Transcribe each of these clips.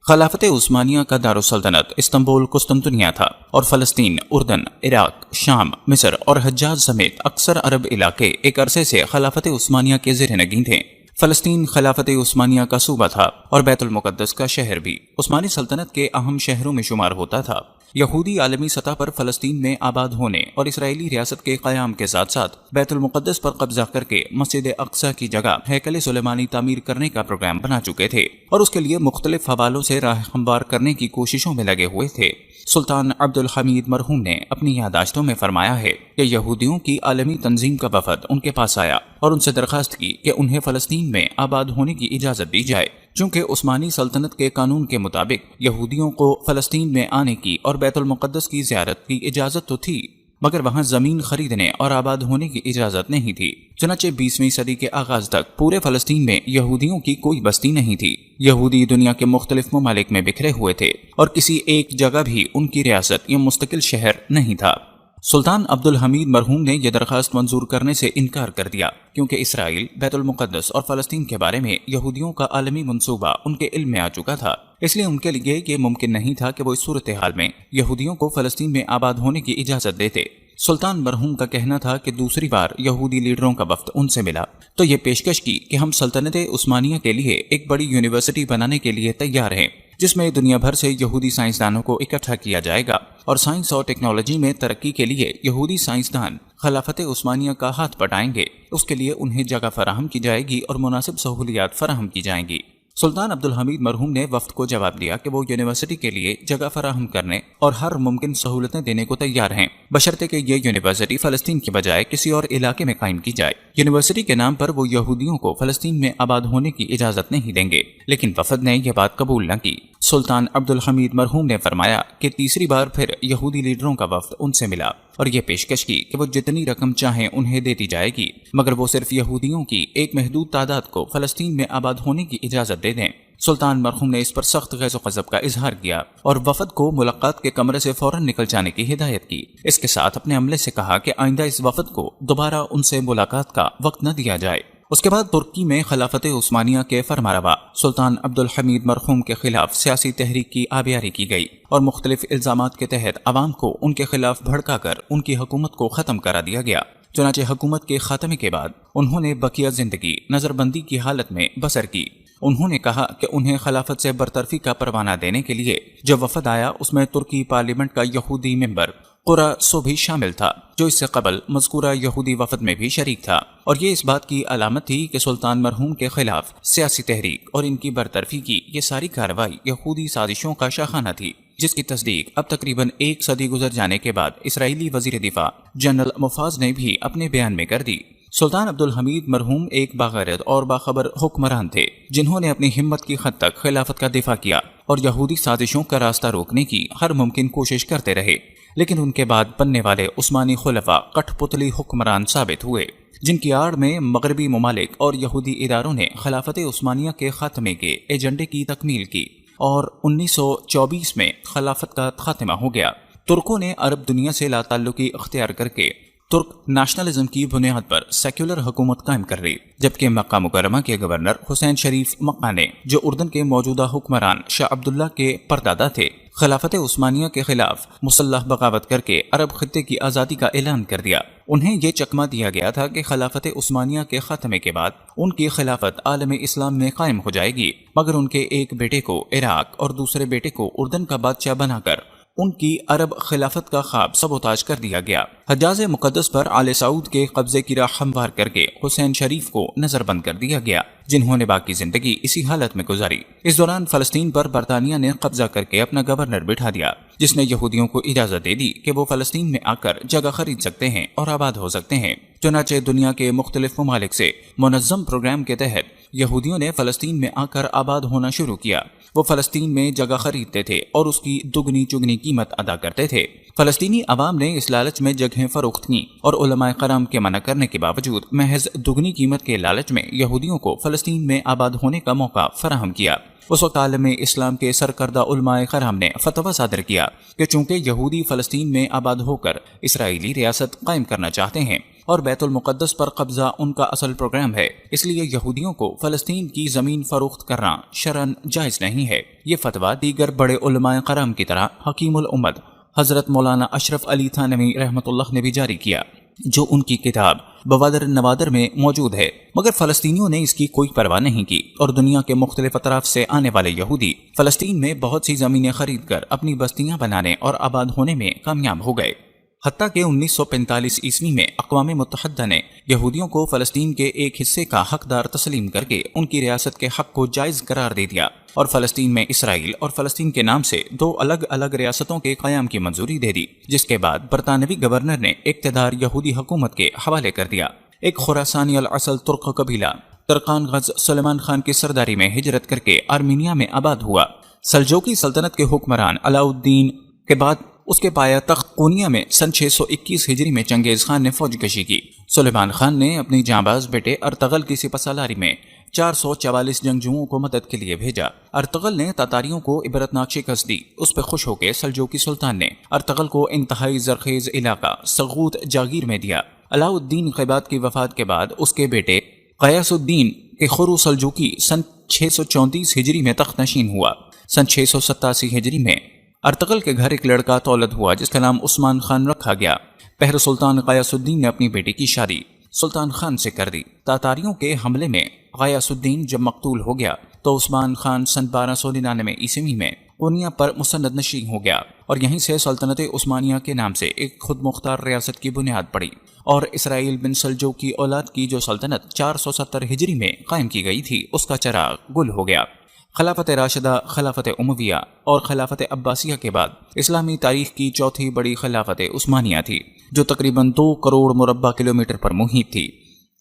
خلافت عثمانیہ کا دارالسلطنت استنبول قسطنطنیہ تھا اور فلسطین، اردن، عراق، شام، مصر اور حجاز سمیت اکثر عرب علاقے ایک عرصے سے خلافت عثمانیہ کے زیر نگین تھے۔ فلسطین خلافت عثمانیہ کا صوبہ تھا اور بیت المقدس کا شہر بھی عثمانی سلطنت کے اہم شہروں میں شمار ہوتا تھا۔ یہودی عالمی سطح پر فلسطین میں آباد ہونے اور اسرائیلی ریاست کے قیام کے ساتھ ساتھ بیت المقدس پر قبضہ کر کے مسجد اقصی کی جگہ ہیکل سلیمانی تعمیر کرنے کا پروگرام بنا چکے تھے اور اس کے لیے مختلف حوالوں سے راہ ہموار کرنے کی کوششوں میں لگے ہوئے تھے۔ سلطان عبد الحمید مرحوم نے اپنی یادداشتوں میں فرمایا ہے کہ یہودیوں کی عالمی تنظیم کا وفد ان کے پاس آیا اور ان سے درخواست کی کہ انہیں فلسطین میں آباد ہونے کی اجازت دی جائے، چونکہ عثمانی سلطنت کے قانون کے مطابق یہودیوں کو فلسطین میں آنے کی اور بیت المقدس کی زیارت کی اجازت تو تھی، مگر وہاں زمین خریدنے اور آباد ہونے کی اجازت نہیں تھی۔ چنانچہ 20ویں صدی کے آغاز تک پورے فلسطین میں یہودیوں کی کوئی بستی نہیں تھی۔ یہودی دنیا کے مختلف ممالک میں بکھرے ہوئے تھے اور کسی ایک جگہ بھی ان کی ریاست یا مستقل شہر نہیں تھا۔ سلطان عبد الحمید مرحوم نے یہ درخواست منظور کرنے سے انکار کر دیا، کیونکہ اسرائیل، بیت المقدس اور فلسطین کے بارے میں یہودیوں کا عالمی منصوبہ ان کے علم میں آ چکا تھا۔ اس لیے ان کے لیے یہ ممکن نہیں تھا کہ وہ اس صورتحال میں یہودیوں کو فلسطین میں آباد ہونے کی اجازت دیتے۔ سلطان مرحوم کا کہنا تھا کہ دوسری بار یہودی لیڈروں کا وفد ان سے ملا تو یہ پیشکش کی کہ ہم سلطنت عثمانیہ کے لیے ایک بڑی یونیورسٹی بنانے کے لیے تیار ہیں، جس میں دنیا بھر سے یہودی سائنسدانوں کو اکٹھا کیا جائے گا اور سائنس اور ٹیکنالوجی میں ترقی کے لیے یہودی سائنسدان خلافت عثمانیہ کا ہاتھ بٹائیں گے۔ اس کے لیے انہیں جگہ فراہم کی جائے گی اور مناسب سہولیات فراہم کی جائیں گی۔ سلطان عبد الحمید مرحوم نے وفد کو جواب دیا کہ وہ یونیورسٹی کے لیے جگہ فراہم کرنے اور ہر ممکن سہولتیں دینے کو تیار ہیں، بشرطے کہ یہ یونیورسٹی فلسطین کے بجائے کسی اور علاقے میں قائم کی جائے۔ یونیورسٹی کے نام پر وہ یہودیوں کو فلسطین میں آباد ہونے کی اجازت نہیں دیں گے، لیکن وفد نے یہ بات قبول نہ کی۔ سلطان عبد الحمید مرحوم نے فرمایا کہ تیسری بار پھر یہودی لیڈروں کا وفد ان سے ملا اور یہ پیشکش کی کہ وہ جتنی رقم چاہیں انہیں دیتی جائے گی، مگر وہ صرف یہودیوں کی ایک محدود تعداد کو فلسطین میں آباد ہونے کی اجازت دے دیں۔ سلطان مرحوم نے اس پر سخت غیظ و غضب کا اظہار کیا اور وفد کو ملاقات کے کمرے سے فوراً نکل جانے کی ہدایت کی۔ اس کے ساتھ اپنے عملے سے کہا کہ آئندہ اس وفد کو دوبارہ ان سے ملاقات کا وقت نہ دیا جائے۔ اس کے بعد ترکی میں خلافت عثمانیہ کے فرمانروا سلطان عبد الحمید مرحوم کے خلاف سیاسی تحریک کی آبیاری کی گئی اور مختلف الزامات کے تحت عوام کو ان کے خلاف بھڑکا کر ان کی حکومت کو ختم کرا دیا گیا۔ چنانچہ حکومت کے خاتمے کے بعد انہوں نے بقیہ زندگی نظر بندی کی حالت میں بسر کی۔ انہوں نے کہا کہ انہیں خلافت سے برطرفی کا پروانہ دینے کے لیے جو وفد آیا اس میں ترکی پارلیمنٹ کا یہودی ممبر قراسو بھی شامل تھا، جو اس سے قبل مذکورہ یہودی وفد میں بھی شریک تھا، اور یہ اس بات کی علامت تھی کہ سلطان مرحوم کے خلاف سیاسی تحریک اور ان کی برطرفی کی یہ ساری کارروائی یہودی سازشوں کا شاخانہ تھی، جس کی تصدیق اب تقریباً ایک صدی گزر جانے کے بعد اسرائیلی وزیر دفاع جنرل مفاز نے بھی اپنے بیان میں کر دی۔ سلطان عبد الحمید مرحوم ایک باغیرت اور باخبر حکمران تھے جنہوں نے اپنی ہمت کی حد تک خلافت کا دفاع کیا اور یہودی سازشوں کا راستہ روکنے کی ہر ممکن کوشش کرتے رہے، لیکن ان کے بعد بننے والے عثمانی خلفاء کٹھ پتلی حکمران ثابت ہوئے، جن کی آڑ میں مغربی ممالک اور یہودی اداروں نے خلافت عثمانیہ کے خاتمے کے ایجنڈے کی تکمیل کی اور 1924 میں خلافت کا خاتمہ ہو گیا۔ ترکوں نے عرب دنیا سے لا تعلقی اختیار کر کے ترک نیشنلزم کی بنیاد پر سیکولر حکومت قائم کر لی، جبکہ مکہ مکرمہ کے گورنر حسین شریف مکہ نے، جو اردن کے موجودہ حکمران شاہ عبداللہ کے پردادا تھے، خلافت عثمانیہ کے خلاف مسلح بغاوت کر کے عرب خطے کی آزادی کا اعلان کر دیا۔ انہیں یہ چکمہ دیا گیا تھا کہ خلافت عثمانیہ کے خاتمے کے بعد ان کی خلافت عالم اسلام میں قائم ہو جائے گی، مگر ان کے ایک بیٹے کو عراق اور دوسرے بیٹے کو اردن کا بادشاہ بنا کر ان کی عرب خلافت کا خواب سبوتاج کر دیا گیا۔ حجاز مقدس پر آل سعود کے قبضے کی راہ ہموار کر کے حسین شریف کو نظر بند کر دیا گیا، جنہوں نے باقی زندگی اسی حالت میں گزاری۔ اس دوران فلسطین پر برطانیہ نے قبضہ کر کے اپنا گورنر بٹھا دیا، جس نے یہودیوں کو اجازت دے دی کہ وہ فلسطین میں آ کر جگہ خرید سکتے ہیں اور آباد ہو سکتے ہیں۔ چنانچہ دنیا کے مختلف ممالک سے منظم پروگرام کے تحت یہودیوں نے فلسطین میں آ کر آباد ہونا شروع کیا۔ وہ فلسطین میں جگہ خریدتے تھے اور اس کی دگنی چگنی قیمت ادا کرتے تھے۔ فلسطینی عوام نے اس لالچ میں جگہیں فروخت کیں اور علماء کرام کے منع کرنے کے باوجود محض دگنی قیمت کے لالچ میں یہودیوں کو فلسطین میں آباد ہونے کا موقع فراہم کیا۔ اس وقت عالم اسلام کے سرکردہ علماء کرام نے فتویٰ صادر کیا کہ چونکہ یہودی فلسطین میں آباد ہو کر اسرائیلی ریاست قائم کرنا چاہتے ہیں اور بیت المقدس پر قبضہ ان کا اصل پروگرام ہے، اس لیے یہودیوں کو فلسطین کی زمین فروخت کرنا شرعاً جائز نہیں ہے۔ یہ فتویٰ دیگر بڑے علماء کرام کی طرح حکیم الامت حضرت مولانا اشرف علی تھانوی رحمۃ اللہ نے بھی جاری کیا، جو ان کی کتاب بوادر النوادر میں موجود ہے، مگر فلسطینیوں نے اس کی کوئی پرواہ نہیں کی، اور دنیا کے مختلف اطراف سے آنے والے یہودی فلسطین میں بہت سی زمینیں خرید کر اپنی بستیاں بنانے اور آباد ہونے میں کامیاب ہو گئے۔ حتیٰ کہ 1945 عیسوی میں اقوام متحدہ نے یہودیوں کو فلسطین کے ایک حصے کا حقدار تسلیم کر کے ان کی ریاست کے حق کو جائز قرار دے دیا، اور فلسطین میں اسرائیل اور فلسطین کے نام سے 2 الگ الگ ریاستوں کے قیام کی منظوری دے دی، جس کے بعد برطانوی گورنر نے اقتدار یہودی حکومت کے حوالے کر دیا۔ ایک خراسانی الاصل ترک قبیلہ ترکان غز سلیمان خان کی سرداری میں ہجرت کر کے آرمینیا میں آباد ہوا۔ سلجوقی سلطنت کے حکمران علاؤالدین کے بعد اس کے پایا تخت کونیا میں سن 621 ہجری میں چنگیز خان نے فوج کشی کی۔ سلیمان خان نے اپنی جانباز بیٹے ارطغرل کی سپہ سالاری میں 444 جنگجوؤں کو مدد کے لیے بھیجا۔ ارطغرل نے تاتاریوں کو عبرتناک شکست دی۔ اس پہ خوش ہو کے سلجوقی سلطان نے ارطغرل کو انتہائی زرخیز علاقہ سغوت جاگیر میں دیا۔ علاؤالدین قیبات کی وفات کے بعد اس کے بیٹے غیاث الدین کے خرو سلجوقی سن 634 ہجری میں تخت نشین ہوا۔ سن 687 ہجری میں ارطغرل کے گھر ایک لڑکا تولد ہوا جس کا نام عثمان خان رکھا گیا۔ پہر سلطان غیاث الدین نے اپنی بیٹی کی شادی سلطان خان سے کر دی۔ تاتاریوں کے حملے میں غیاث الدین جب مقتول ہو گیا تو عثمان خان سن 1299 عیسوی میں کونیا پر مسند نشین ہو گیا، اور یہیں سے سلطنت عثمانیہ کے نام سے ایک خود مختار ریاست کی بنیاد پڑی، اور اسرائیل بن سلجوق کی اولاد کی جو سلطنت 470 ہجری میں قائم کی گئی تھی اس کا چراغ گل ہو گیا۔ خلافت راشدہ، خلافت امویہ اور خلافت عباسیہ کے بعد اسلامی تاریخ کی چوتھی بڑی خلافت عثمانیہ تھی، جو تقریباً 2 کروڑ مربع کلومیٹر پر محیط تھی۔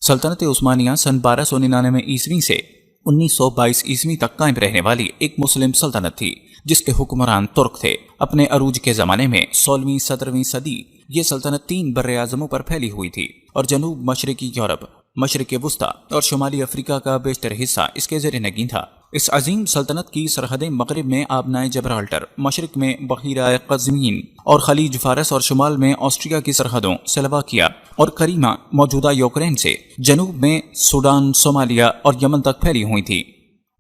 سلطنت عثمانیہ سن 1299 عیسوی سے 1922 عیسوی تک قائم رہنے والی ایک مسلم سلطنت تھی، جس کے حکمران ترک تھے۔ اپنے عروج کے زمانے میں 16ویں 17ویں صدی یہ سلطنت 3 براعظموں پر پھیلی ہوئی تھی، اور جنوب مشرقی یورپ، مشرق وسطیٰ اور شمالی افریقہ کا بیشتر حصہ اس کے زیر نگین تھا۔ اس عظیم سلطنت کی سرحدیں مغرب میں آبنائے جبرالٹر، مشرق میں بحیرہ قزوین اور خلیج فارس، اور شمال میں آسٹریا کی سرحدوں سلوواکیہ اور کریما موجودہ یوکرین سے جنوب میں سوڈان، صومالیہ اور یمن تک پھیلی ہوئی تھی۔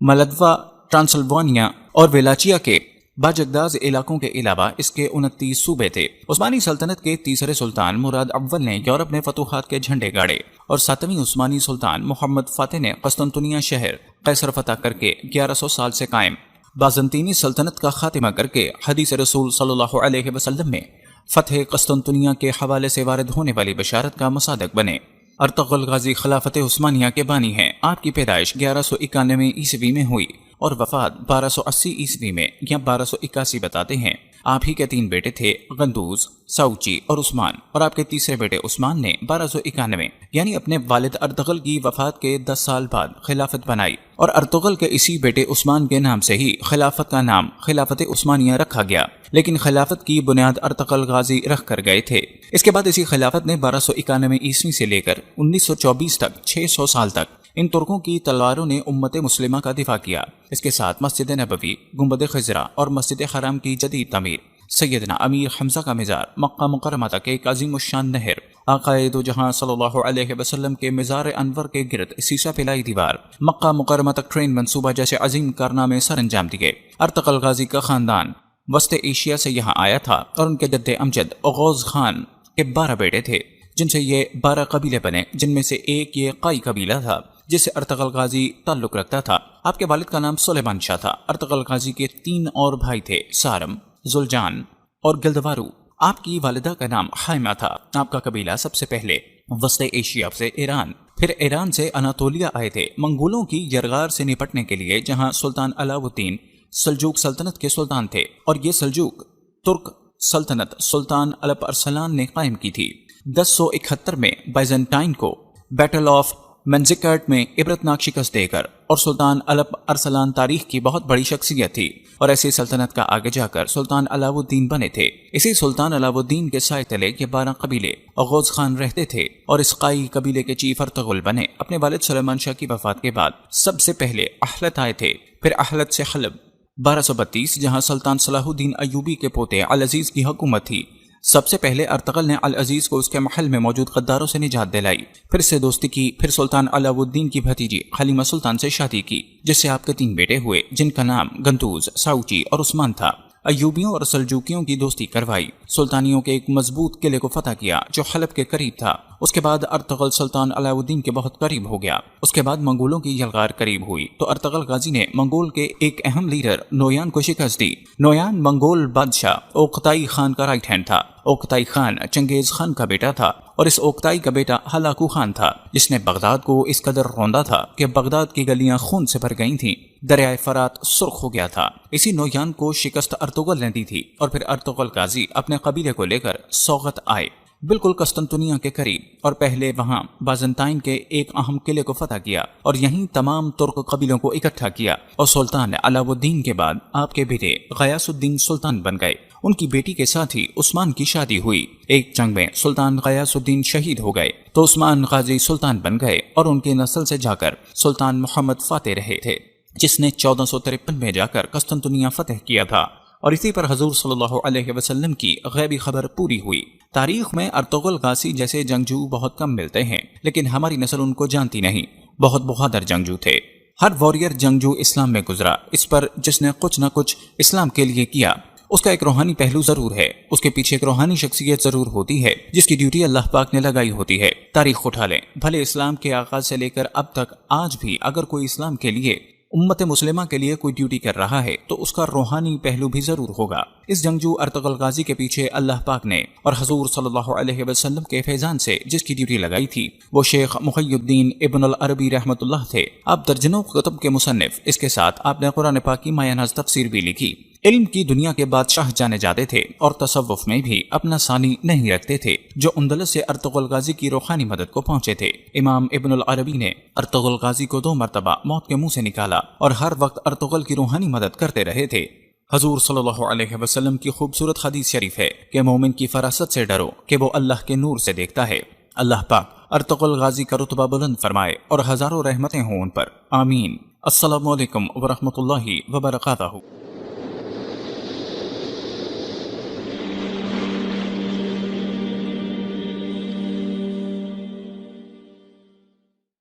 ملدوا، ٹرانسلوانیا اور ویلاچیا کے باجگداز علاقوں کے علاوہ اس کے 29 صوبے تھے۔ عثمانی سلطنت کے تیسرے سلطان مراد اول نے یورپ میں فتوحات کے جھنڈے گاڑے، اور 7ویں عثمانی سلطان محمد فاتح نے قسطنطنیہ شہر قیصر فتح کر کے 1100 سال سے قائم بازنطینی سلطنت کا خاتمہ کر کے حدیث رسول صلی اللہ علیہ وسلم میں فتح قسطنطنیہ کے حوالے سے وارد ہونے والی بشارت کا مصادق بنے۔ ارطغرل غازی خلافت عثمانیہ کے بانی ہیں۔ آپ کی پیدائش 1191 عیسوی میں ہوئی اور وفات 1280 عیسوی میں یا 1281 بتاتے ہیں۔ آپ ہی کے 3 بیٹے تھے، غندوز، ساوچی اور عثمان، اور آپ کے تیسرے بیٹے عثمان نے 1291 یعنی اپنے والد ارطغرل کی وفات کے 10 سال بعد خلافت بنائی، اور ارطغرل کے اسی بیٹے عثمان کے نام سے ہی خلافت کا نام خلافت عثمانیہ رکھا گیا، لیکن خلافت کی بنیاد ارطغرل غازی رکھ کر گئے تھے۔ اس کے بعد اسی خلافت نے 1291 عیسوی سے لے کر 1924 تک 600 سال تک ان ترکوں کی تلواروں نے امت مسلمہ کا دفاع کیا۔ اس کے ساتھ مسجد نبوی، گنبد خضرا اور مسجد حرام کی جدید تعمیر، سیدنا امیر حمزہ کا مزار، مکہ مکرمہ تک ایک عظیم الشان نہر، آقائے دو جہاں صلی اللہ علیہ وسلم کے مزار انور کے گرد سیسہ پلائی دیوار، مکہ مکرمہ تک ٹرین منصوبہ جیسے عظیم کارنامے سر انجام دیے۔ ارطغرل غازی کا خاندان وسط ایشیا سے یہاں آیا تھا، اور ان کے جد امجد اوغوز خان کے 12 بیٹے تھے، جن سے یہ 12 قبیلے بنے، جن میں سے ایک یہ قائی قبیلہ تھا جس سے ارطغرل غازی تعلق رکھتا تھا۔ آپ کے والد کا نام سلیمان شاہ تھا۔ ارطغرل غازی کے 3 اور بھائی تھے، سارم، زلجان اور گلدوارو۔ آپ کی والدہ کا نام حائمہ تھا۔ آپ کا قبیلہ سب سے پہلے وسط ایشیا سے ایران، پھر ایران سے اناطولیہ آئے تھے منگولوں کی یرغار سے نپٹنے کے لیے، جہاں سلطان علاؤالدین سلجوق سلطنت کے سلطان تھے، اور یہ سلجوق ترک سلطنت سلطان الپ ارسلان نے قائم کی تھی۔ 1071 میں بائزنٹائن کو بیٹل آف منزکرٹ میں عبرتناک شکست دے کر، اور سلطان الپ ارسلان تاریخ کی بہت بڑی شخصیت تھی، اور ایسی سلطنت کا آگے جا کر سلطان علاؤالدین بنے تھے۔ اسی سلطان علاؤالدین کے سائے تلے یہ 12 قبیلے اوغوز خان رہتے تھے، اور اس قائی قبیلے کے چیف ارطغرل بنے۔ اپنے والد سلیمان شاہ کی وفات کے بعد سب سے پہلے احلت آئے تھے، پھر احلت سے حلب 1232 جہاں سلطان صلاح الدین ایوبی کے پوتے العزیز کی حکومت تھی۔ سب سے پہلے ارطغرل نے العزیز کو اس کے محل میں موجود غداروں سے نجات دلائی، پھر اس سے دوستی کی، پھر سلطان علاؤ الدین کی بھتیجی حلیمہ سلطان سے شادی کی، جس سے آپ کے 3 بیٹے ہوئے، جن کا نام گندوز، ساؤچی اور عثمان تھا۔ ایوبیوں اور سلجوکیوں کی دوستی کروائی، سلطانیوں کے ایک مضبوط قلعے کو فتح کیا جو حلب کے قریب تھا۔ اس کے بعد ارطغرل سلطان علاؤ الدین کے بہت قریب ہو گیا۔ اس کے بعد منگولوں کی یلغار قریب ہوئی تو ارطغرل غازی نے منگول کے ایک اہم لیڈر نویان کو شکست دی۔ نویان منگول بادشاہ اوقتائی خان کا رائٹ ہینڈ تھا۔ اوقتائی خان چنگیز خان کا بیٹا تھا اور اس اوقتائی کا بیٹا ہلاکو خان تھا، جس نے بغداد کو اس قدر روندا تھا کہ بغداد کی گلیاں خون سے بھر گئی تھیں، دریائے فرات سرخ ہو گیا تھا۔ اسی نویان کو شکست ارطغرل نے دی تھی اور پھر ارطغرل غازی اپنے قبیلے کو لے کر سوغت آئے، بالکل قسطنطنیہ کے قریب، اور پہلے وہاں بازنطائن کے ایک اہم قلعے کو فتح کیا اور یہیں تمام ترک قبیلوں کو اکٹھا کیا، اور سلطان علاؤ الدین کے بعد آپ کے بیٹے غیاث الدین سلطان بن گئے۔ ان کی بیٹی کے ساتھ ہی عثمان کی شادی ہوئی۔ ایک جنگ میں سلطان غیاث الدین شہید ہو گئے تو عثمان غازی سلطان بن گئے اور ان کی نسل سے جا کر سلطان محمد فاتح رہے تھے، جس نے 1453 میں جا کر قسطنطنیہ فتح کیا تھا، اور اسی پر حضور صلی اللہ علیہ وسلم کی غیبی خبر پوری ہوئی۔ تاریخ میں ارطغرل غازی جیسے جنگجو بہت کم ملتے ہیں، لیکن ہماری نسل ان کو جانتی نہیں۔ بہت بہادر جنگجو تھے۔ ہر واریر جنگجو اسلام میں گزرا، اس پر جس نے کچھ نہ کچھ اسلام کے لیے کیا، اس کا ایک روحانی پہلو ضرور ہے، اس کے پیچھے ایک روحانی شخصیت ضرور ہوتی ہے جس کی ڈیوٹی اللہ پاک نے لگائی ہوتی ہے۔ تاریخ اٹھا لیں، بھلے اسلام کے آغاز سے لے کر اب تک آج بھی اگر کوئی اسلام کے لیے، امت مسلمہ کے لیے کوئی ڈیوٹی کر رہا ہے تو اس کا روحانی پہلو بھی ضرور ہوگا۔ اس جنگجو ارطغرل غازی کے پیچھے اللہ پاک نے اور حضور صلی اللہ علیہ وسلم کے فیضان سے جس کی ڈیوٹی لگائی تھی وہ شیخ محی الدین ابن العربی رحمۃ اللہ تھے۔ آپ درجنوں کتب کے مصنف، اس کے ساتھ آپ نے قرآن پاک کی مایہ ناز تفسیر بھی لکھی۔ علم کی دنیا کے بادشاہ جانے جاتے تھے اور تصوف میں بھی اپنا ثانی نہیں رکھتے تھے، جو اندلس سے ارطغرل غازی کی روحانی مدد کو پہنچے تھے۔ امام ابن العربی نے ارطغرل غازی کو 2 مرتبہ موت کے منہ سے نکالا اور ہر وقت ارطغرل کی روحانی مدد کرتے رہے تھے۔ حضور صلی اللہ علیہ وسلم کی خوبصورت حدیث شریف ہے کہ مومن کی فراست سے ڈرو کہ وہ اللہ کے نور سے دیکھتا ہے۔ اللہ پاک ارطغرل غازی کا رتبہ بلند فرمائے اور ہزاروں رحمتیں ہوں ان پر، آمین۔ السلام علیکم ورحمۃ اللہ وبرکاتہ۔